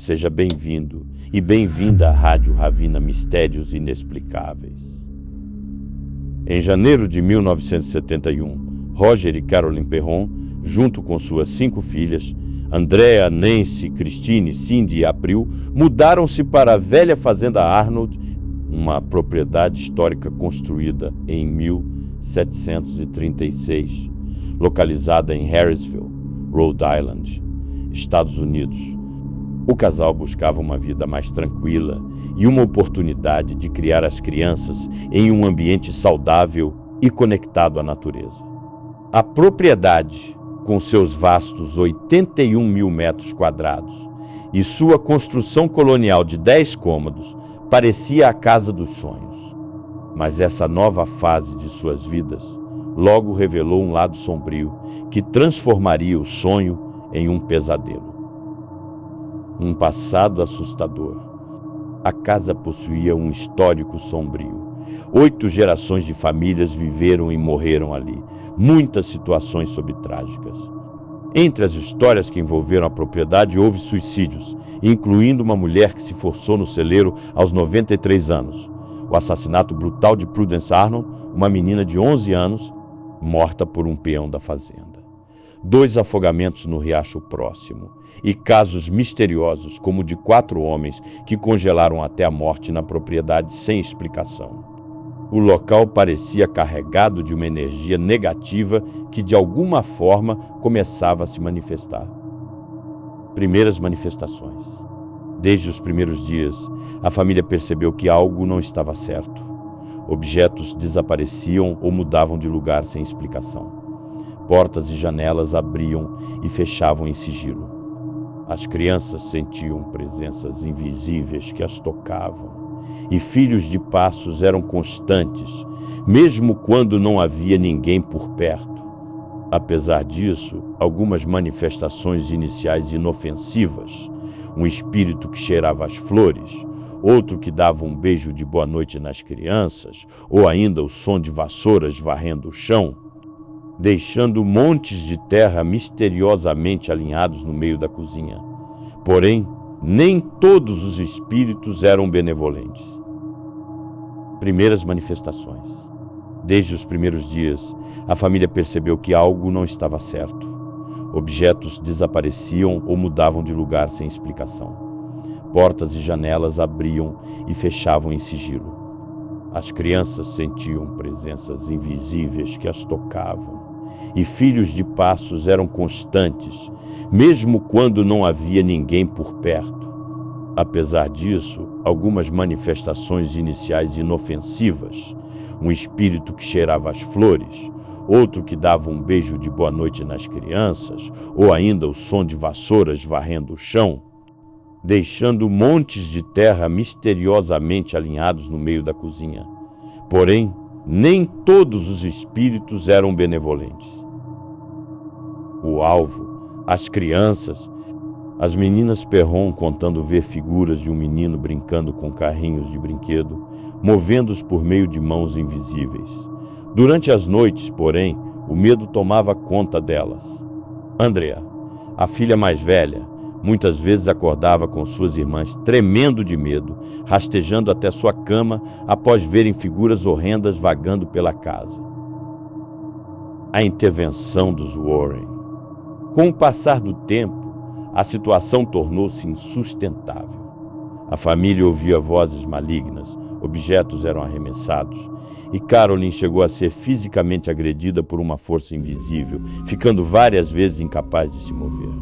Seja bem-vindo e bem-vinda à Rádio Ravina Mistérios Inexplicáveis. Em janeiro de 1971, Roger e Caroline Perron, junto com suas 5 filhas, Andrea, Nancy, Christine, Cindy e April, mudaram-se para a velha Fazenda Arnold, uma propriedade histórica construída em 1736, localizada em Harrisville, Rhode Island, Estados Unidos. O casal buscava uma vida mais tranquila e uma oportunidade de criar as crianças em um ambiente saudável e conectado à natureza. A propriedade, com seus vastos 81 mil metros quadrados e sua construção colonial de 10 cômodos, parecia a casa dos sonhos. Mas essa nova fase de suas vidas logo revelou um lado sombrio que transformaria o sonho em um pesadelo. Um passado assustador. A casa possuía um histórico sombrio. 8 gerações de famílias viveram e morreram ali. Muitas situações subtrágicas. Entre as histórias que envolveram a propriedade, houve suicídios, incluindo uma mulher que se forçou no celeiro aos 93 anos. O assassinato brutal de Prudence Arnold, uma menina de 11 anos, morta por um peão da fazenda. 2 afogamentos no riacho próximo e casos misteriosos como o de 4 homens que congelaram até a morte na propriedade sem explicação. O local parecia carregado de uma energia negativa que de alguma forma começava a se manifestar. Primeiras manifestações. Desde os primeiros dias, a família percebeu que algo não estava certo. Objetos desapareciam ou mudavam de lugar sem explicação. Portas e janelas abriam e fechavam em sigilo. As crianças sentiam presenças invisíveis que as tocavam. E filhos de passos eram constantes, mesmo quando não havia ninguém por perto. Apesar disso, algumas manifestações iniciais inofensivas, um espírito que cheirava as flores, outro que dava um beijo de boa noite nas crianças, ou ainda o som de vassouras varrendo o chão, deixando montes de terra misteriosamente alinhados no meio da cozinha. Porém, nem todos os espíritos eram benevolentes. Primeiras manifestações. Desde os primeiros dias, a família percebeu que algo não estava certo. Objetos desapareciam ou mudavam de lugar sem explicação. Portas e janelas abriam e fechavam em sigilo. As crianças sentiam presenças invisíveis que as tocavam. E filhos de passos eram constantes, mesmo quando não havia ninguém por perto. Apesar disso, algumas manifestações iniciais inofensivas, um espírito que cheirava as flores, outro que dava um beijo de boa noite nas crianças, ou ainda o som de vassouras varrendo o chão, deixando montes de terra misteriosamente alinhados no meio da cozinha. Porém, nem todos os espíritos eram benevolentes. O alvo, as crianças, as meninas Perron contando ver figuras de um menino brincando com carrinhos de brinquedo, movendo-os por meio de mãos invisíveis. Durante as noites, porém, o medo tomava conta delas. Andrea, a filha mais velha, muitas vezes acordava com suas irmãs tremendo de medo, rastejando até sua cama após verem figuras horrendas vagando pela casa. A intervenção dos Warren. Com o passar do tempo, a situação tornou-se insustentável. A família ouvia vozes malignas, objetos eram arremessados, e Caroline chegou a ser fisicamente agredida por uma força invisível, ficando várias vezes incapaz de se mover.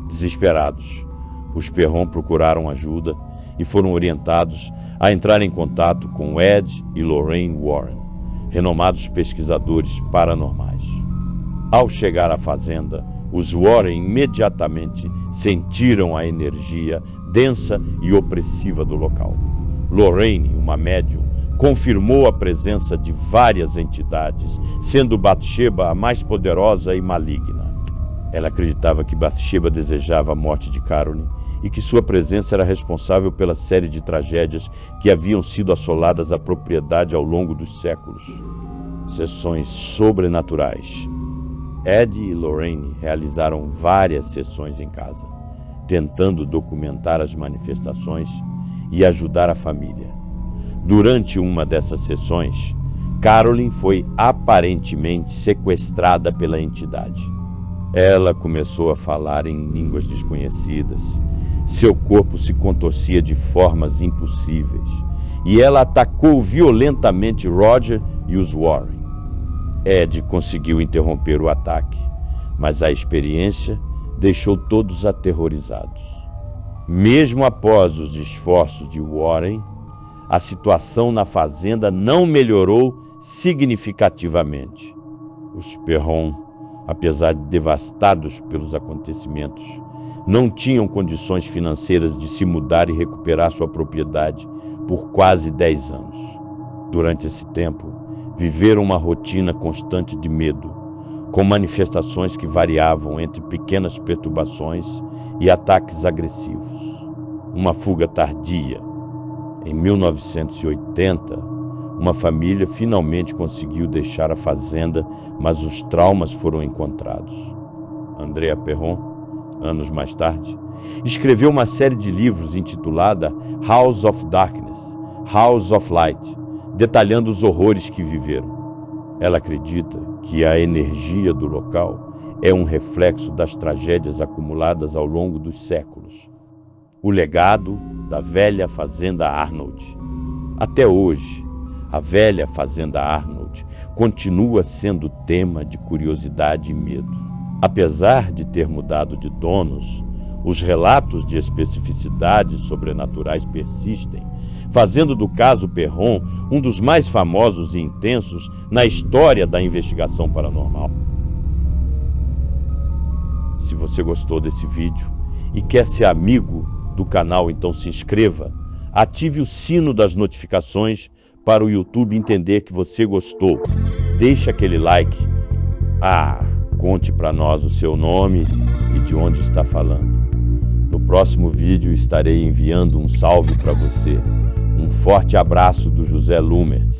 Desesperados, os Perron procuraram ajuda e foram orientados a entrar em contato com Ed e Lorraine Warren, renomados pesquisadores paranormais. Ao chegar à fazenda, os Warren imediatamente sentiram a energia densa e opressiva do local. Lorraine, uma médium, confirmou a presença de várias entidades, sendo Bathsheba a mais poderosa e maligna. Ela acreditava que Bathsheba desejava a morte de Caroline e que sua presença era responsável pela série de tragédias que haviam sido assoladas a propriedade ao longo dos séculos. Sessões sobrenaturais. Ed e Lorraine realizaram várias sessões em casa. tentando documentar as manifestações e ajudar a família. Durante uma dessas sessões, Carolyn foi aparentemente sequestrada pela entidade. Ela começou a falar em línguas desconhecidas. Seu corpo se contorcia de formas impossíveis e ela atacou violentamente Roger e os Warren. Ed conseguiu interromper o ataque, mas a experiência deixou todos aterrorizados. Mesmo após os esforços de Warren, a situação na fazenda não melhorou significativamente. Os Perron, apesar de devastados pelos acontecimentos, não tinham condições financeiras de se mudar e recuperar sua propriedade por quase 10 anos. Durante esse tempo, viveram uma rotina constante de medo, com manifestações que variavam entre pequenas perturbações e ataques agressivos. Uma fuga tardia. Em 1980, uma família finalmente conseguiu deixar a fazenda, mas os traumas foram encontrados. Andrea Perron, anos mais tarde, escreveu uma série de livros intitulada House of Darkness, House of Light, detalhando os horrores que viveram. Ela acredita que a energia do local é um reflexo das tragédias acumuladas ao longo dos séculos. O legado da velha Fazenda Arnold. Até hoje, a velha Fazenda Arnold continua sendo tema de curiosidade e medo. Apesar de ter mudado de donos, os relatos de especificidades sobrenaturais persistem, fazendo do caso Perron um dos mais famosos e intensos na história da investigação paranormal. Se você gostou desse vídeo e quer ser amigo do canal, então se inscreva, ative o sino das notificações para o YouTube entender que você gostou. Deixe aquele like. Conte para nós o seu nome e de onde está falando. No próximo vídeo estarei enviando um salve para você. Um forte abraço do José Lumertz.